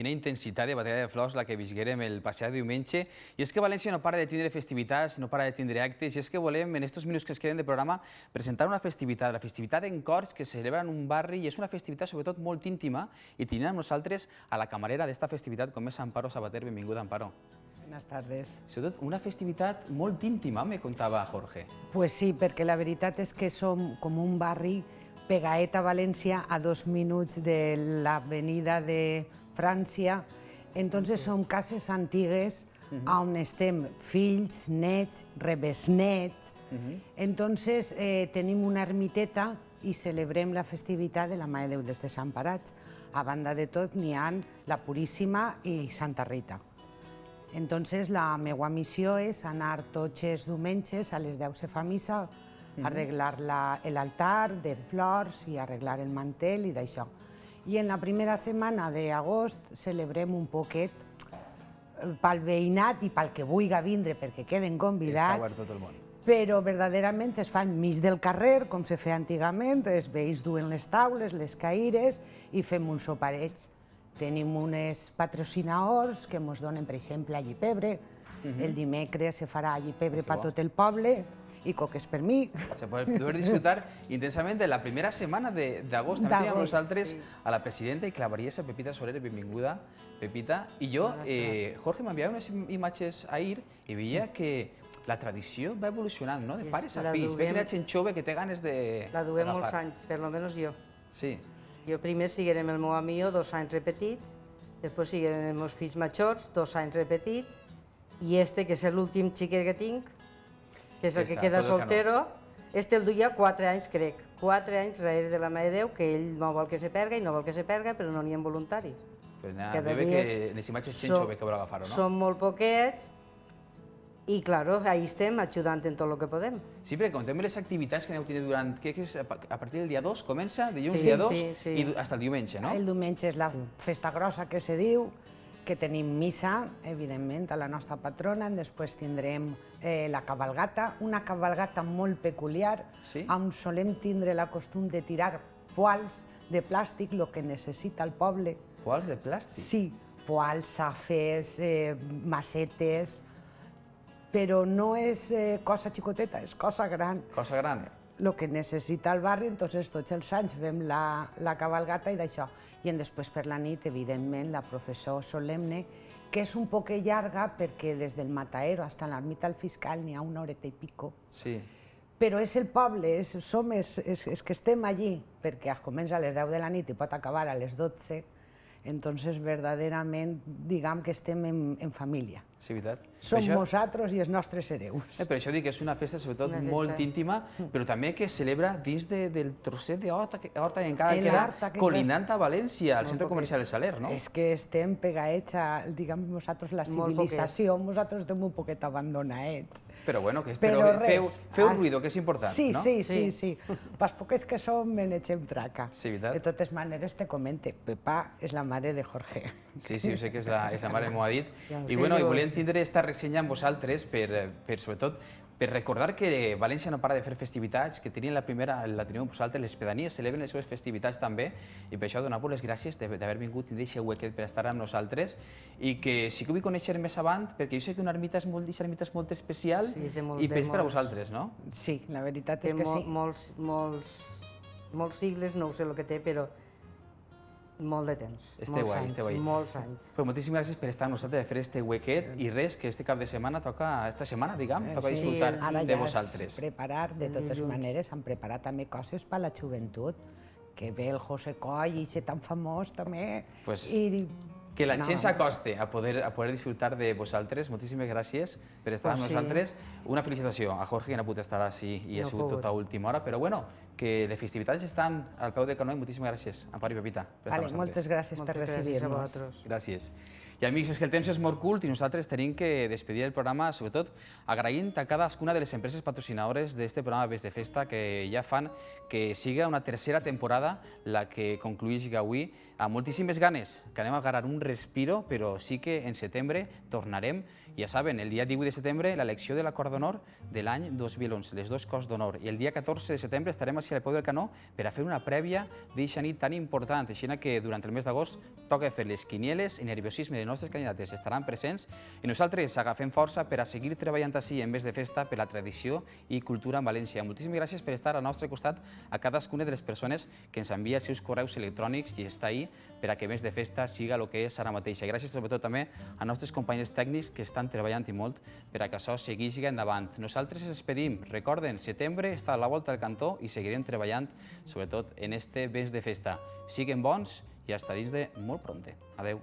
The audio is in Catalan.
Quina intensitat de batalla de flors la que visquérem el passat diumenge. I és que València no para de tindre festivitats, no para de tindre actes, i és que volem, en aquests minuts que es queden de programa, presentar una festivitat, la festivitat en Corts, que se celebra en un barri, i és una festivitat sobretot molt íntima, i tenim amb nosaltres a la camarera d'esta festivitat, com és Amparo Sabater. Benvinguda, Amparo. Buenas tardes. Sobretot una festivitat molt íntima, me contava Jorge. Pues sí, perquè la veritat és que som com un barri pegaet a València, a 2 minuts de l'avenida de França. Entonces som cases antigues on estem fills, nets, rebesnets. Entonces tenim una ermiteta i celebrem la festivitat de la Mare de Déu dels Desemparats. A banda de tot n'hi ha la Puríssima i Santa Rita. Entonces la meva missió és anar tots els diumenges a les 10 se fa missa, arreglar l'altar de flors i arreglar el mantel i d'això. I en la primera setmana d'agost celebrem un poquet pel veïnat i pel que vulgui vindre, perquè queden convidats. Està obert tot el món. Però verdaderament es fa enmig del carrer, com se feia antigament, els veïns duen les taules, les caires i fem uns soparets. Tenim uns patrocinadors que ens donen, per exemple, alli pebre. El dimecres se farà alli pebre per tot el poble i coques per mi. Se pot poder disfrutar intensament de la primera setmana d'agost. També tenim amb nosaltres a la presidenta i clavariesa Pepita Soler. Benvinguda, Pepita. I jo, Jorge, m'enviava unes imatges ahir i veia que la tradició va evolucionant, no? De pares a fills. Ve que hi ha gent jove que té ganes de... La duem molts anys, per almenys jo. Sí. Jo primer siguérem el meu amic 2 anys repetits, després siguérem els meus fills majors, 2 anys repetits, i este, que és l'últim xiquet que tinc, que és el que queda soltero, este el duia 4 anys, crec. 4 anys darrere de la Mare de Déu, que ell no vol que se perga i no vol que se perga, però no n'hi ha voluntaris. Però ve que les imatges gent jove que vol agafar-ho, no? Són molt poquets, i, claro, ahí estem ajudant en tot el que podem. Sí, perquè contem les activitats que aneu tenint durant... A partir del dia 2 comença, dilluns dia 2 i fins al diumenge, no? El diumenge és la festa grossa que se diu, que tenim missa, evidentment, a la nostra patrona, després tindrem la cabalgata, una cabalgata molt peculiar, on solem tindre la costum de tirar poals de plàstic, el que necessita el poble. Poals de plàstic? Sí, poals, safes, macetes, però no és cosa xicoteta, és cosa gran. Cosa gran. El que necessita el barri, entonces tots els anys fem la cabalgata i d'això. I després per la nit, evidentment, la processó solemne, que és un poc llarga perquè des del Mataero fins a l'ermita del Fiscal n'hi ha 1 horeta i pico. Sí. Però és el poble, som els que estem allí, perquè comença a les 10 de la nit i pot acabar a les 12, entonces verdaderament diguem que estem en família. Sí, veritat. Som nosaltres i els nostres hereus. Per això dic que és una festa sobretot molt íntima, però també que es celebra dins del trosset d'horta que encara queda colinant a València, al centre comercial del Saler, no? És que estem pegaets a, diguem, nosaltres, la civilització, nosaltres estem un poquet abandonats. Però bueno, feu ruïdo, que és important, no? Sí. Pas poques que som, me n'eixem traca. Sí, veritat. De totes maneres, te comente, Pepa és la mare de Jorge. Sí, ho sé que és la mare, m'ho ha dit. I bueno, volem tindre esta ressenya amb vosaltres sobretot per recordar que València no para de fer festivitats, que la primera la tenim amb vosaltres, les pedanies celebren les seves festivitats també, i per això donar-vos les gràcies d'haver vingut i deixar huequet per estar amb nosaltres, i que sí que vull conèixer més avant, perquè jo sé que una ermita és molt especial i per a vosaltres, no? Sí, la veritat és que sí. Molts sigles, no ho sé el que té, però molt de temps, molts anys. Però moltíssimes gràcies per estar amb nosaltres, per fer este huequet, i res, que este cap de setmana toca, esta setmana, diguem, toca disfrutar de vosaltres. Ara ja és preparar, de totes maneres, han preparat també coses per a la joventut, que ve el José Coll i ser tan famós també. Que la gent s'acoste a poder disfrutar de vosaltres. Moltíssimes gràcies per estar amb nosaltres. Una felicitació a Jorge, que no ha pogut estar així i ha sigut tota última hora, però bueno, que les festivitats estan al peu de canó i moltíssimes gràcies, Amparo i Pepita, per estar amb nosaltres. Moltes gràcies per recibir-nos. Gràcies. I amics, és que el temps és molt curt i nosaltres tenim que despedir el programa, sobretot agraint a cadascuna de les empreses patrocinadores d'aquest programa Ves de Festa, que ja fan que siga una tercera temporada la que concluïsca avui amb moltíssimes ganes, que anem a agarrar un respiro, però sí que en setembre tornarem. Ja saben, el dia 18 de setembre, l'elecció de la Cor d'Honor de l'any 2011, les dos Cors d'Honor. I el dia 14 de setembre estarem així al peu del Canó per a fer una prèvia d'eixa nit tan important. Així que durant el mes d'agost toca fer les quinieles i nerviosisme de les nostres candidates estaran presents i nosaltres agafem força per a seguir treballant així en Mes de Festa per la tradició i cultura en València. Moltíssimes gràcies per estar al nostre costat a cadascuna de les persones que ens envia els seus correus electrònics i està ahí per a que Mes de Festa siga el que és ara mateix. I gràcies sobretot també a nostres companys tècnics que estan treballant i molt per a que això segueixi endavant. Nosaltres ens despedim. Recorden, setembre està a la volta del cantó i seguirem treballant sobretot en este Mes de Festa. Siguen bons i fins dins de molt prompte. Adeu.